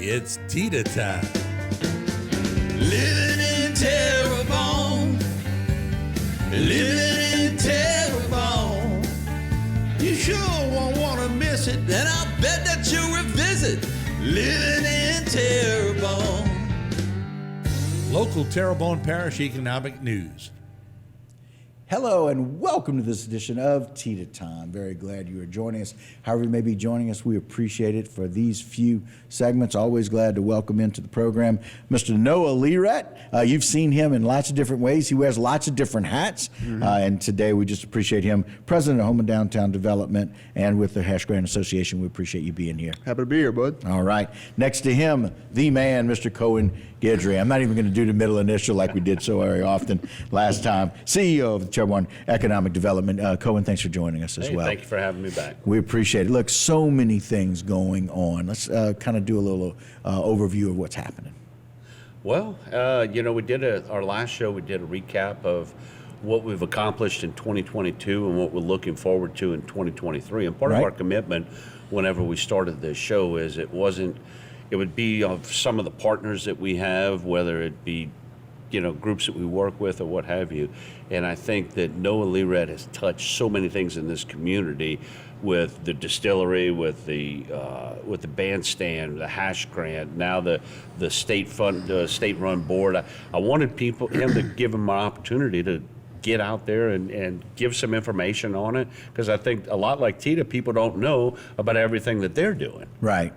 It's Teda Time. Living in Terrebonne, living in Terrebonne. You sure won't want to miss it, and I'll bet that you'll revisit living in Terrebonne. Local Terrebonne Parish Economic News. Hello and welcome to this edition of Teda Time. Very glad you are joining us. However you may be joining us, we appreciate it for these few segments. Always glad to welcome into the program Mr. Noah Lerat. You've seen him in lots of different ways. He wears lots of different hats. And today we just appreciate him, President of Home and Downtown Development, and with the Hash Grant Association. We appreciate you being here. Happy to be here, bud. All right. Next to him, the man, Mr. Cohen Guidry. I'm not even going to do the middle initial like we did so very often last time. CEO of the Terrebonne Economic Development. Cohen, thanks for joining us as well. Thank you for having me back. We appreciate it. Look, so many things going on. Let's kind of do a little overview of what's happening. Well, we did our last show, we did a recap of what we've accomplished in 2022 and what we're looking forward to in 2023. And part of our commitment whenever we started this show is it would be of some of the partners that we have, whether it be groups that we work with or what have you. And I think that Noah Lerat has touched so many things in this community with the distillery, with the bandstand, the Hash Grant, now the state-run board. I wanted him to give him an opportunity to get out there and give some information on it, because I think a lot like Teda, people don't know about everything that they're doing. Right.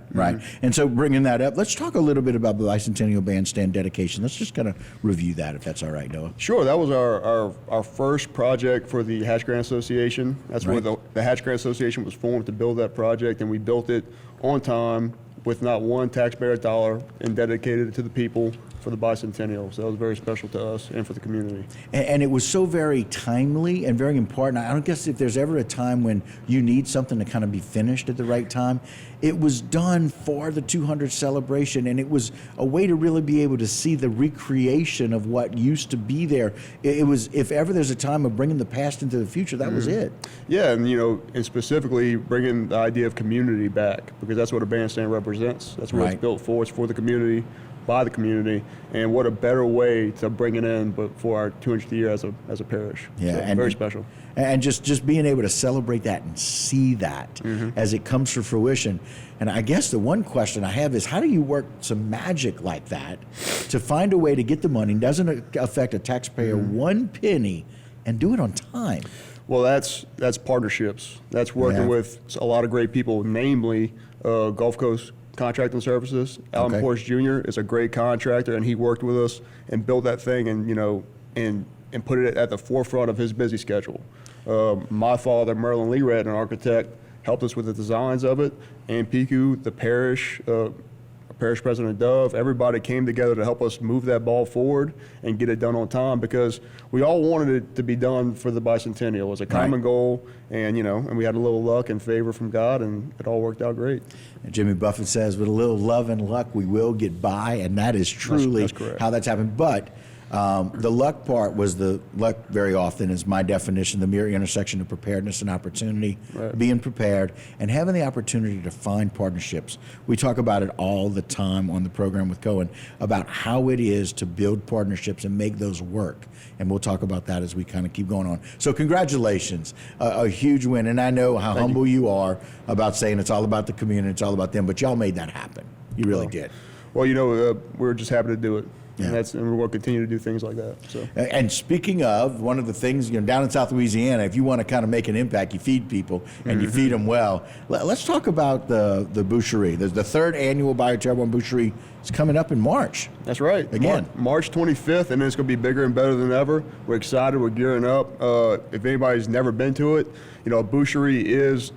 And so bringing that up, let's talk a little bit about the Bicentennial Bandstand dedication. Let's just kind of review that, if that's all right, Noah. Sure. That was our first project for the Hash Grant Association. That's where the Hash Grant Association was formed, to build that project, and we built it on time with not one taxpayer dollar and dedicated it to the people for the bicentennial. So that was very special to us and for the community. And it was so very timely and very important. I don't guess if there's ever a time when you need something to kind of be finished at the right time. It was done for the 200th celebration, and it was a way to really be able to see the recreation of what used to be there. It was, if ever there's a time of bringing the past into the future, that was it. Yeah, and specifically bringing the idea of community back, because that's what a bandstand represents. That's what it's built for. It's for the community, by the community, and what a better way to bring it in, but for our 200th year as a parish. Yeah, so and very special. And just being able to celebrate that and see that as it comes to fruition. And I guess the one question I have is, how do you work some magic like that to find a way to get the money, doesn't affect a taxpayer one penny, and do it on time? Well, that's partnerships. That's working with a lot of great people, namely Gulf Coast Contracting Services. Alan Porch Jr. is a great contractor, and he worked with us and built that thing, and put it at the forefront of his busy schedule. My father, Merlin Lerat, an architect, helped us with the designs of it, and Piku, the parish president Dove, everybody came together to help us move that ball forward and get it done on time, because we all wanted it to be done for the bicentennial. It was a common goal, and we had a little luck and favor from God, and it all worked out great. And Jimmy Buffett says, with a little love and luck, we will get by, and that is truly how that's happened. But the luck part was the luck very often is my definition, the mere intersection of preparedness and opportunity, being prepared and having the opportunity to find partnerships. We talk about it all the time on the program with Cohen about how it is to build partnerships and make those work. And we'll talk about that as we kind of keep going on. So congratulations, a huge win. And I know how humble you are about saying it's all about the community, it's all about them, but y'all made that happen. You really did. Well, we're just happy to do it. Yeah. And we're going to continue to do things like that. So. And speaking of, one of the things, down in South Louisiana, if you want to kind of make an impact, you feed people, and you feed them well. Let's talk about the boucherie. There's the third annual Terrebonne Boucherie. It's coming up in March. That's right. Again. March 25th, and it's going to be bigger and better than ever. We're excited. We're gearing up. If anybody's never been to it, a boucherie is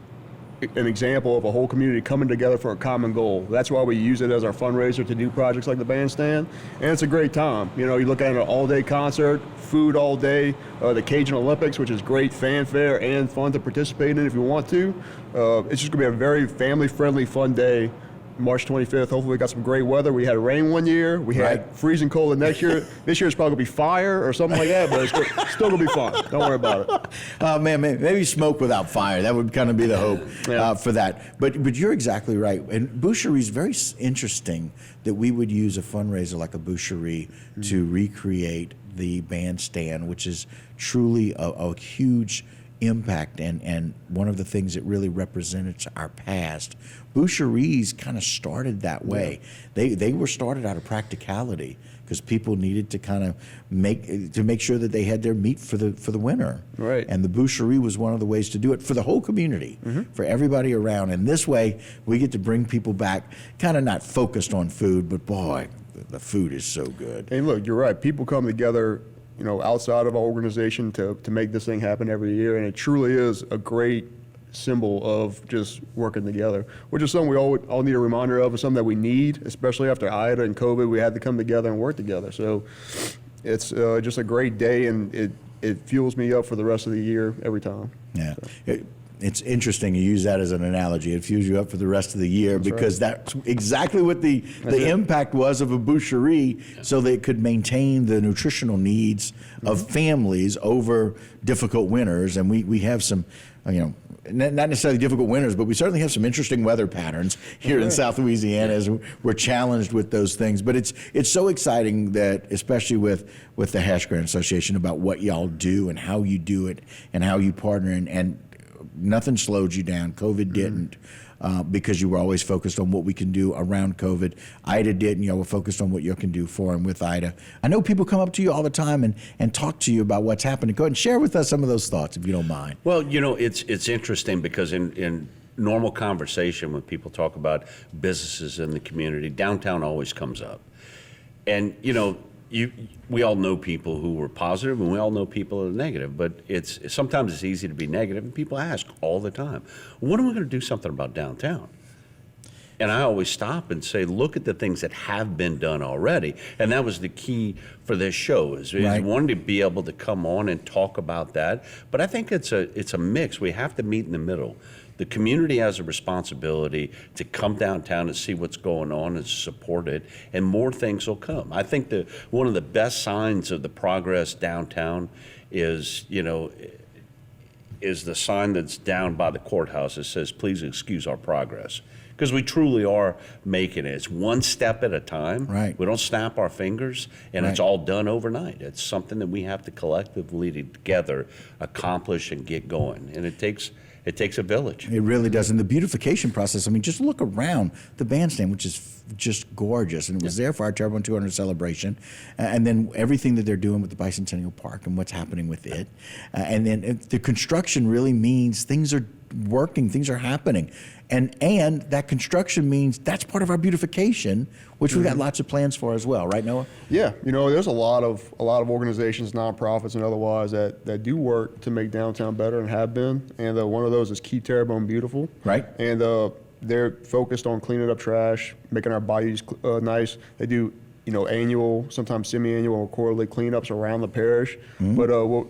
an example of a whole community coming together for a common goal. That's why we use it as our fundraiser to do projects like the bandstand, and it's a great time. You look at an all-day concert, food all day, the Cajun Olympics, which is great fanfare and fun to participate in if you want to. It's just going to be a very family-friendly, fun day March 25th. Hopefully we got some great weather. We had rain one year. We had freezing cold the next year. This year it's probably going to be fire or something like that, but it's still going to be fun. Don't worry about it. Man, maybe smoke without fire. That would kind of be the hope for that. But you're exactly right. And Boucherie is very interesting that we would use a fundraiser like a Boucherie to recreate the bandstand, which is truly a huge impact and one of the things that really represented our past. Boucheries kind of started that way. They were started out of practicality because people needed to kind of make sure that they had their meat for the winter. Right. And the Boucherie was one of the ways to do it for the whole community, for everybody around. And this way, we get to bring people back, kind of not focused on food, but boy, the food is so good. And look, you're right. People come together, outside of our organization to make this thing happen every year, and it truly is a great symbol of just working together, which is something we all need a reminder of, and something that we need, especially after Ida and COVID. We had to come together and work together. So it's just a great day, and it fuels me up for the rest of the year every time. Yeah. So. It's interesting you use that as an analogy. It fuels you up for the rest of the year because that's exactly what the impact was of a Boucherie, so they could maintain the nutritional needs of families over difficult winters. And we have some, not necessarily difficult winters, but we certainly have some interesting weather patterns here in South Louisiana as we're challenged with those things. But it's so exciting that, especially with the Hash Grant Association, about what y'all do and how you do it and how you partner and nothing slowed you down. COVID didn't, because you were always focused on what we can do around COVID. Ida didn't. You were focused on what you can do for and with Ida. I know people come up to you all the time and talk to you about what's happening. Go ahead and share with us some of those thoughts, if you don't mind. Well, it's interesting because in normal conversation, when people talk about businesses in the community, downtown always comes up. And, we all know people who were positive, and we all know people who are negative, but sometimes it's easy to be negative, and people ask all the time, when are we going to do something about downtown? And I always stop and say, look at the things that have been done already. And that was the key for this show, is wanting to be able to come on and talk about that. But I think it's a mix. We have to meet in the middle. The community has a responsibility to come downtown and see what's going on and support it, and more things will come. I think one of the best signs of the progress downtown is the sign that's down by the courthouse that says, please excuse our progress. Because we truly are making it. It's one step at a time. Right. We don't snap our fingers, and it's all done overnight. It's something that we have to collectively together accomplish and get going. And it takes a village. It really does. And the beautification process, just look around the bandstand, which is just gorgeous. And it was there for our Terrebonne 200 celebration. And then everything that they're doing with the Bicentennial Park and what's happening with it. And then the construction really means things are working, things are happening. And that construction means that's part of our beautification, which we've got lots of plans for as well, right, Noah? Yeah, there's a lot of organizations, nonprofits and otherwise that do work to make downtown better and have been. And one of those is Keep Terrebonne Beautiful. Right. And they're focused on cleaning up trash, making our bodies nice. They do annual, sometimes semi-annual or quarterly cleanups around the parish. But what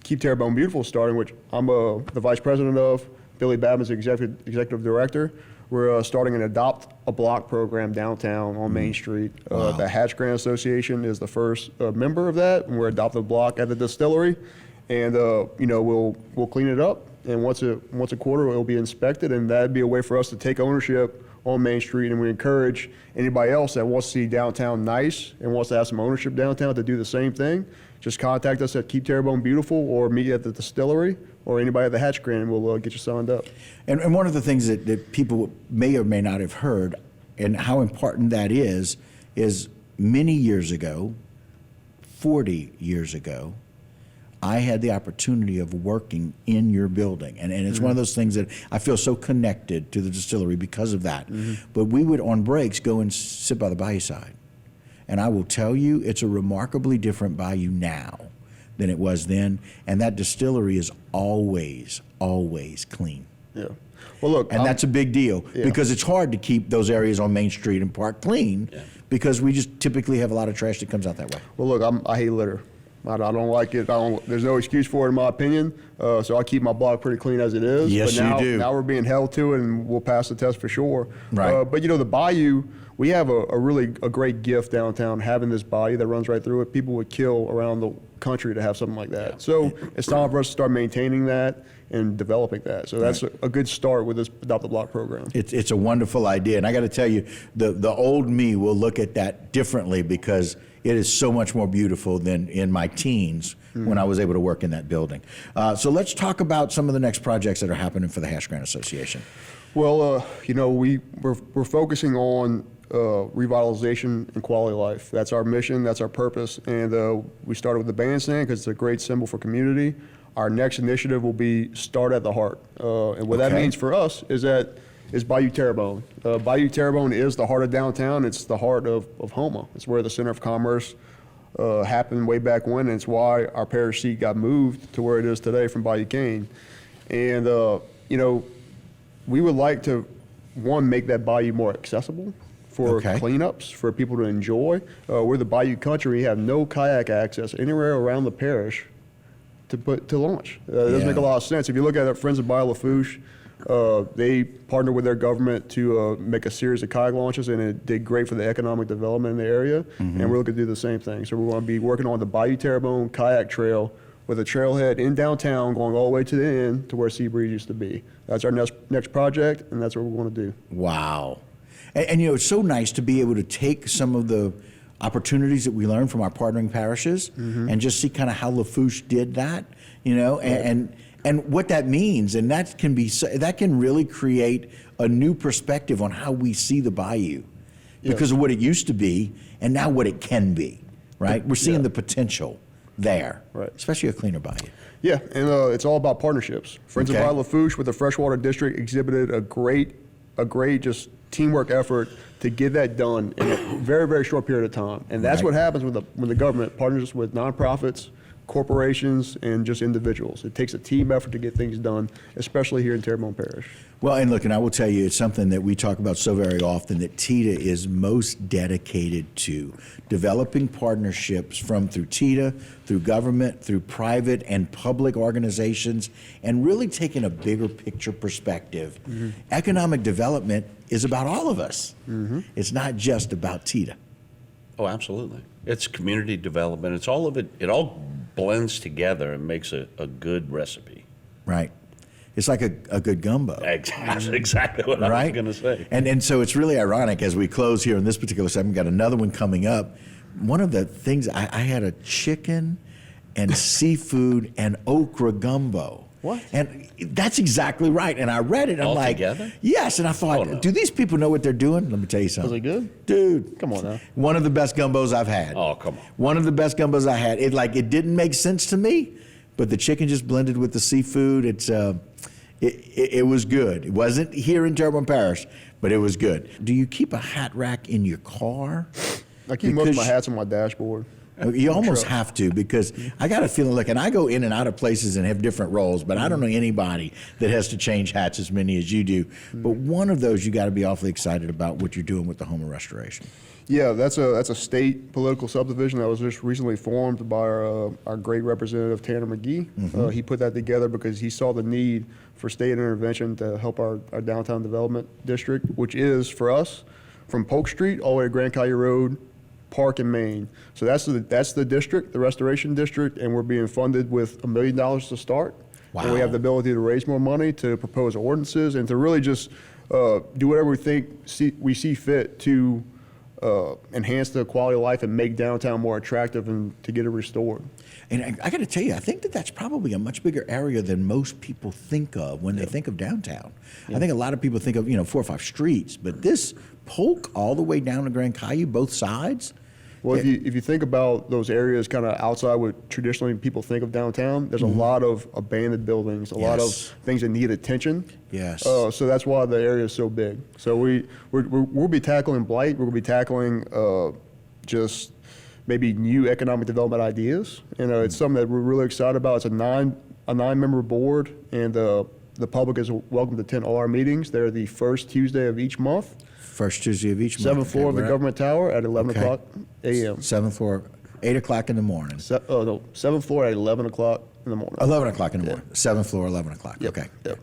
Keep Terrebonne Beautiful is starting, which I'm the vice president of. Billy Babin's executive director. We're starting an Adopt a Block program downtown on Main Street. The Hatch Grant Association is the first member of that, and we're adopting a block at the distillery. And we'll clean it up, and once a quarter it'll be inspected, and that'd be a way for us to take ownership on Main Street. And we encourage anybody else that wants to see downtown nice and wants to have some ownership downtown to do the same thing. Just contact us at Keep Terrebonne Beautiful, or meet at the distillery, or anybody at the Hatch Grant, and we'll get you signed up. And one of the things that people may or may not have heard, and how important that is many years ago, 40 years ago, I had the opportunity of working in your building. And it's one of those things that I feel so connected to the distillery because of that. But we would, on breaks, go and sit by the bayou side. And I will tell you, it's a remarkably different bayou now than it was then. And that distillery is always, always clean. Yeah. Well, look. And that's a big deal because it's hard to keep those areas on Main Street and Park clean because we just typically have a lot of trash that comes out that way. Well, look, I hate litter. I don't like it. There's no excuse for it, in my opinion. So I keep my block pretty clean as it is. Yes, but now, you do. Now we're being held to it, and we'll pass the test for sure. Right. But the Bayou, we have a great gift downtown, having this bayou that runs right through it. People would kill around the country to have something like that. Yeah. So it's time for us to start maintaining that and developing that. So that's a good start with this Adopt the Block program. It's a wonderful idea, and I got to tell you, the old me will look at that differently because it is so much more beautiful than in my teens when I was able to work in that building. So let's talk about some of the next projects that are happening for the Hash Grant Association. Well, we're focusing on revitalization and quality of life. That's our mission, that's our purpose, and we started with the bandstand because it's a great symbol for community. Our next initiative will be Start at the Heart, and what that means for us is Bayou Terrebonne. Bayou Terrebonne is the heart of downtown. It's the heart of Houma. It's where the Center of Commerce happened way back when, and it's why our parish seat got moved to where it is today from Bayou Cane. And we would like to, one, make that bayou more accessible for cleanups, for people to enjoy. We're the Bayou country. We have no kayak access anywhere around the parish to launch. It doesn't make a lot of sense. If you look at it, Friends of Bayou Lafourche, they partnered with their government to make a series of kayak launches, and it did great for the economic development in the area. And we're looking to do the same thing. So we're going to be working on the Bayou Terrebonne kayak trail with a trailhead in downtown going all the way to the end to where Seabreeze used to be. That's our next project, and that's what we're going to do. Wow. And it's so nice to be able to take some of the opportunities that we learned from our partnering parishes and just see kind of how Lafourche did that, and what that means. And that can really create a new perspective on how we see the bayou because of what it used to be and now what it can be, right? We're seeing the potential there, right? Especially a cleaner bayou. Yeah, and it's all about partnerships. Friends of Bayou Lafourche with the Freshwater District exhibited a great just teamwork effort to get that done in a very, very short period of time. And that's what happens when the government partners with nonprofits, corporations, and just individuals. It takes a team effort to get things done, especially here in Terrebonne Parish. Well, and look, and I will tell you, it's something that we talk about so very often that TEDA is most dedicated to developing partnerships through TEDA, through government, through private and public organizations, and really taking a bigger picture perspective. Economic development is about all of us. It's not just about TEDA. Oh, absolutely. It's community development. It's all of it. It all blends together and makes a good recipe. Right. It's like a good gumbo. That's exactly what I was going to say. And so it's really ironic as we close here in this particular segment, got another one coming up. One of the things, I had a chicken and seafood and okra gumbo. What? And that's exactly right. And I read it, and I'm like, together? yes. And I thought, do these people know what they're doing? Let me tell you something. Was it good? Dude. Come on now. One of the best gumbos I've had. Oh, come on. One of the best gumbos I had. It didn't make sense to me, but the chicken just blended with the seafood. It was good. It wasn't here in Terrebonne Parish, but it was good. Do you keep a hat rack in your car? I keep most of my hats on my dashboard. You almost have to, because I got a feeling, look, and I go in and out of places and have different roles, but I don't know anybody that has to change hats as many as you do. But one of those, you got to be awfully excited about what you're doing with the Houma Restoration. Yeah, that's a state political subdivision that was just recently formed by our great representative, Tanner McGee. He put that together because he saw the need for state intervention to help our downtown development district, which is, for us, from Polk Street all the way to Grand Caillou Road, Park and Main. So that's the district, the restoration district, and we're being funded with $1 million to start. Wow. And we have the ability to raise more money, to propose ordinances, and to really just do whatever we see fit to enhance the quality of life and make downtown more attractive and to get it restored. And I got to tell you, I think that's probably a much bigger area than most people think of when they think of downtown. I think a lot of people think of 4 or 5 streets, but this Polk all the way down to Grand Caillou, both sides. Well, if you think about those areas kind of outside what traditionally people think of downtown, there's a lot of abandoned buildings, a lot of things that need attention. Yes. So that's why the area is so big. So we'll be tackling blight. We're going to be tackling just maybe new economic development ideas. It's something that we're really excited about. It's a nine-member board, and the public is welcome to attend all our meetings. They're the first Tuesday of each month. First Tuesday of each month. 7th floor of the government tower at 11 o'clock a.m. 7th floor 8 o'clock in the morning. No, 7th floor at 11 o'clock in the morning. 11 o'clock in the morning. 7th floor, 11 o'clock. Yep. Okay. Yep.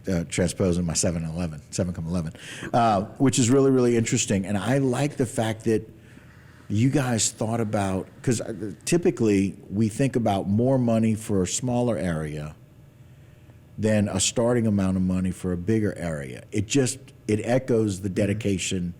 Yeah. Transposing my 7 and 11, 7 come 11, which is really, really interesting. And I like the fact that you guys thought about, because typically we think about more money for a smaller area than a starting amount of money for a bigger area. It echoes the dedication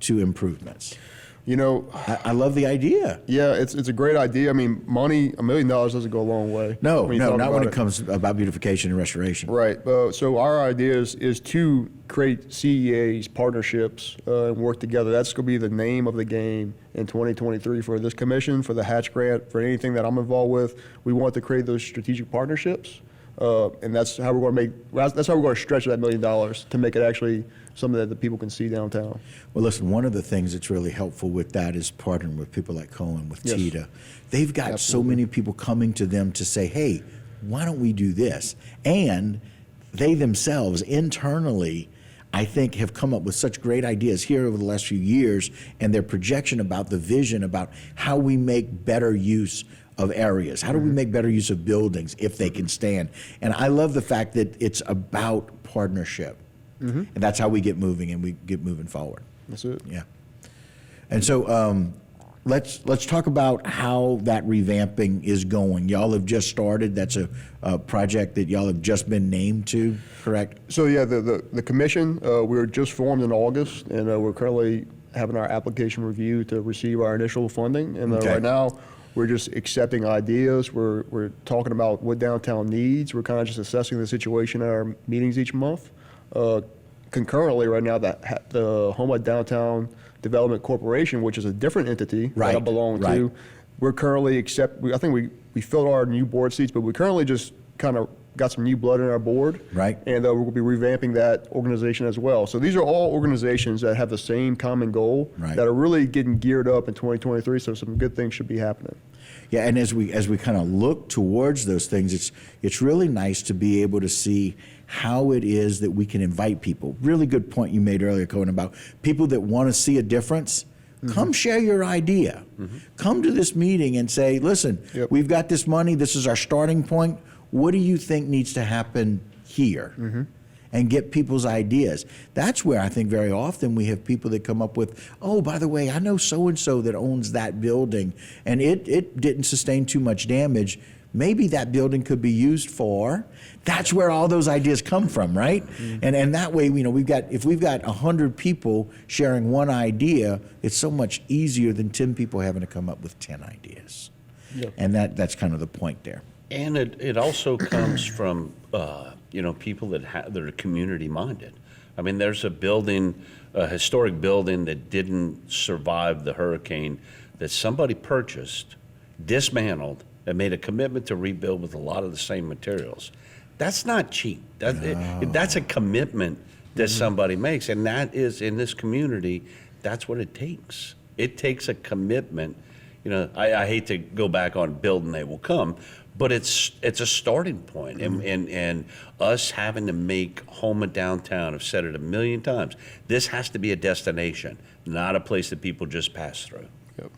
to improvements. You know, I love the idea. yeah, it's a great idea. I mean, money, $1 million doesn't go a long way. No, when you no, talk not when about it comes about beautification and restoration. Right. So our idea is to create CEAs, partnerships, and work together. That's going to be the name of the game in 2023 for this commission, for the Hatch Grant, for anything that I'm involved with. We want to create those strategic partnerships, and that's how we're going to stretch that $1 million to make it actually something that the people can see downtown. Well, listen, one of the things that's really helpful with that is partnering with people like Cohen, with Yes. Teda. They've got so many people coming to them to say, hey, why don't we do this? And they themselves internally, I think, have come up with such great ideas here over the last few years, and their projection about the vision about how we make better use of areas. How do we make better use of buildings if they can stand? And I love the fact that it's about partnership. And that's how we get moving and we get moving forward. That's it. Yeah. And so let's talk about how that revamping is going. Y'all have just started. That's a project that y'all have just been named to, correct? So yeah, the commission, we were just formed in August, and we're currently having our application reviewed to receive our initial funding. And Okay. right now, we're just accepting ideas. We're talking about what downtown needs. We're kind of just assessing the situation at our meetings each month. Concurrently, right now, the Houma Downtown Development Corporation, which is a different entity that I belong to, we're currently I think we filled our new board seats, but we currently just kind of got some new blood in our board. Right. And we're going to be revamping that organization as well. So these are all organizations that have the same common goal, Right. that are really getting geared up in 2023. So some good things should be happening. Yeah, and as we kind of look towards those things, it's really nice to be able to see how it is that we can invite people. Really good point you made earlier, Cohen, about people that want to see a difference. Come share your idea. Come to this meeting and say, listen, Yep. we've got this money. This is our starting point. What do you think needs to happen here? And get people's ideas. That's where I think very often we have people that come up with, oh, by the way, I know so-and-so that owns that building, and it didn't sustain too much damage. Maybe that building could be used for. That's where all those ideas come from, right? And that way, you know, if we've got 100 people sharing one idea, it's so much easier than 10 people having to come up with 10 ideas. Yep. And that's kind of the point there. And it also comes from people that are community minded. I mean, there's a historic building that didn't survive the hurricane that somebody purchased, dismantled, and made a commitment to rebuild with a lot of the same materials. That's not cheap. That's a commitment that somebody makes, and that is, in this community, that's what it takes. It takes a commitment. You know, I hate to go back on build and they will come, but it's a starting point. And us having to make Houma downtown, I've said it a million times, this has to be a destination, not a place that people just pass through. Yep.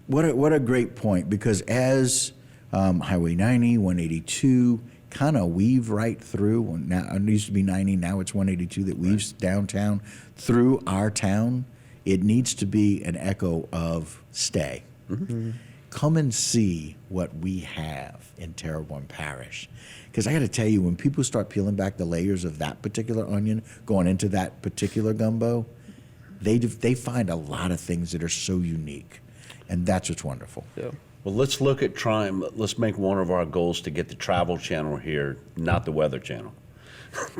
What a great point, because as Highway 90, 182 kind of weave right through, now it used to be 90, now it's 182 that weaves downtown through our town, it needs to be an echo of stay. Come and see what we have in Terrebonne Parish. Because I got to tell you, when people start peeling back the layers of that particular onion, going into that particular gumbo, they find a lot of things that are so unique. And that's what's wonderful. Yeah. Well, let's look at let's make one of our goals to get the Travel Channel here, not the Weather Channel.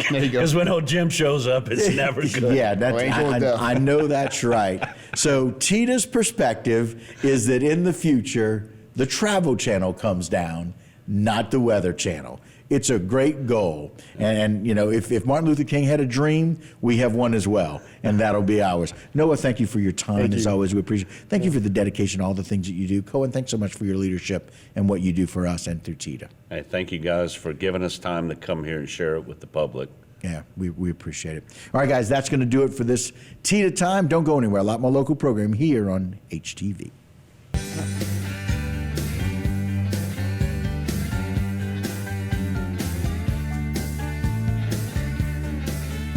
There you go. Because when old Jim shows up, it's never good. Yeah, Angel of Death. I know that's right. So Teda's perspective is that in the future, the Travel Channel comes down, not the Weather Channel. It's a great goal. And you know, if Martin Luther King had a dream, we have one as well, and that'll be ours. Noah, thank you for your time. Thank As you. always, we appreciate it. Thank you for the dedication, all the things that you do. Cohen, thanks so much for your leadership and what you do for us and through Teda. Hey, thank you guys for giving us time to come here and share it with the public. Yeah, we appreciate it. All right, guys, that's going to do it for this Teda Time. Don't go anywhere. A lot more local program here on HTV. time.